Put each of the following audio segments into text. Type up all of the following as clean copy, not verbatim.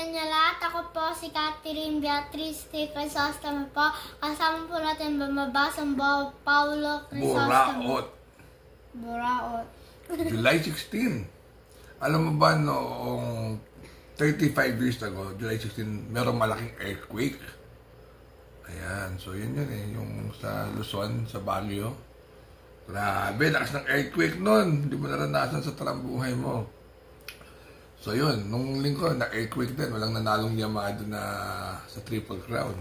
sa inyo lahat. Ako po si Catherine Beatriz T. Crisostamo po. Kasama po natin mamabasang Paulo Crisostamo. Buraot. July 16. Alam mo ba noong 35 years ago, July 16, merong malaking earthquake. Ayan, so yun yung sa Luzon, sa Baguio. Grabe, lakas ng earthquake nun. Hindi mo naranasan sa talambuhay mo. So yun, nung linggo, na-earthquake din. Walang nanalong Yamado na sa Triple Crown.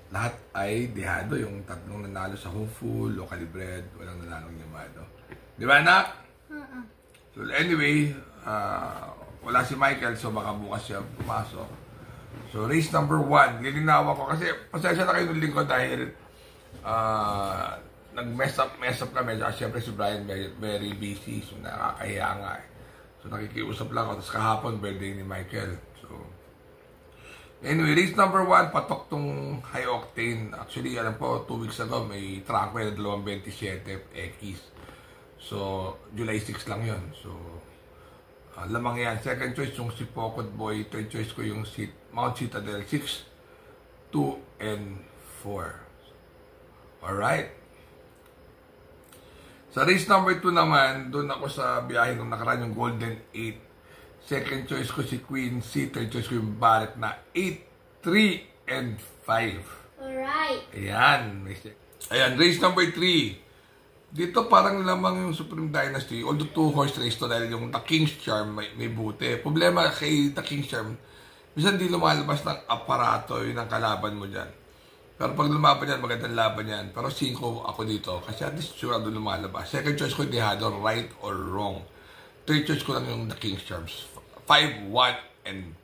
Lahat ay dehado. Yung tatlong nanalo sa Hopeful, Locally Bread, walang nanalong Yamado. Di ba, anak? So anyway, wala si Michael, so baka bukas siya pumasok. So race number 1, lilinawa ko. Kasi pasensya na kayo nung linggo dahil nag-mess up kami. Siyempre si Brian very busy, so nakakahiya nga eh. So nakikiusap lang ako. Tapos kahapon, birthday ni Michael. So anyway, race number 1, patok tong high octane. Actually, alam po, 2 weeks ago, may Tranquil na 227 X. So, July 6 lang yon. So, lamang yan. Second choice yung si Pokot Boy. Third choice ko yung si Mount Citadel 6, 2, and 4. Alright. Sa race number 2 naman, doon ako sa biyahe nung nakaraan yung Golden 8. Second choice ko si Queen C. Third choice ko yung Barrett na 8, 3, and 5. Alright. Ayan. Ayan, race number 3. Dito parang lamang yung Supreme Dynasty. Although 2-horse race to dahil yung The King's Charm may buti. Problema kay The King's Charm, minsan di lumalabas ng aparato yun ang kalaban mo dyan. Pero pag lumaban yan, magandang laban yan. Pero 5 ako dito. Kasi at least sure doon lumalabas. Second choice ko, dehado, right or wrong. Third choice ko lang yung The King's Charms. 5, 1, and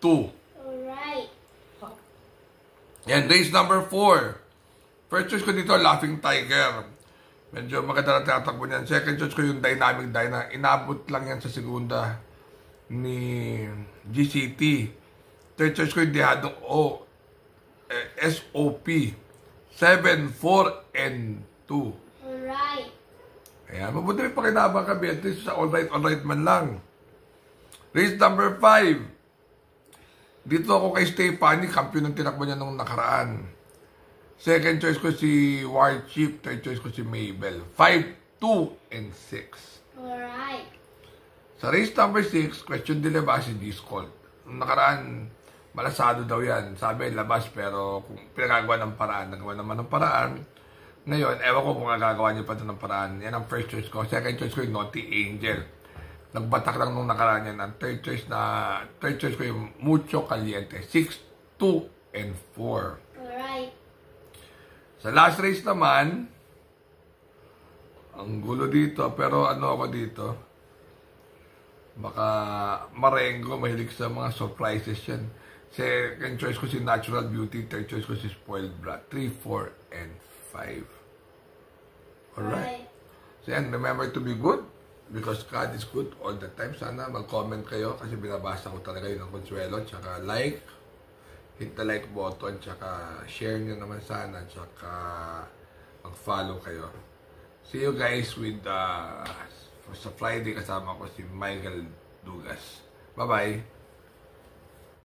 2. Alright. Yan, race number 4. First choice ko dito, Laughing Tiger. Medyo maganda na tinatakbo niyan. Second choice ko yung Dynamic Dyna. Inabot lang yan sa segunda ni GCT. Third choice ko yung Dehadong O. SOP 7, 4, and 2. Alright. Ayan, mabuti may pakinabang ka, Beatrice, sa alright man lang. Race number 5. Dito ako kay Stefani, kampiyon ng tinakbo niya nung nakaraan. Second choice ko si War Chief, third choice ko si Mabel. 5, 2, and 6. Alright. Sa race number 6, question din ba si Discord. Nung nakaraan, malasado daw yan. Sabi, labas, pero kung pinagagawa ng paraan, nagawa naman ng paraan. Ngayon, ewan ko kung gagawa niya pa ito ng paraan. Yan ang first choice ko. Second choice ko yung Naughty Angel. Nagbatak lang nung nakaraan yan. Ang third choice ko yung Mucho Caliente. 6, 2, and 4. Alright. Sa last race naman, ang gulo dito, pero ano ako dito, baka marengo, mahilig sa mga surprises yan. Second choice ko si Natural Beauty, third choice ko si Spoiled Brat, 3, 4, and 5. Alright. So yan, remember to be good, because God is good all the time. Sana mag-comment kayo, kasi binabasa ko talaga yun ng Consuelo, tsaka like, hit the like button, tsaka share nyo naman sana, tsaka mag-follow kayo. See you guys with sa Friday kasama ko si Michael Dugas. Bye-bye!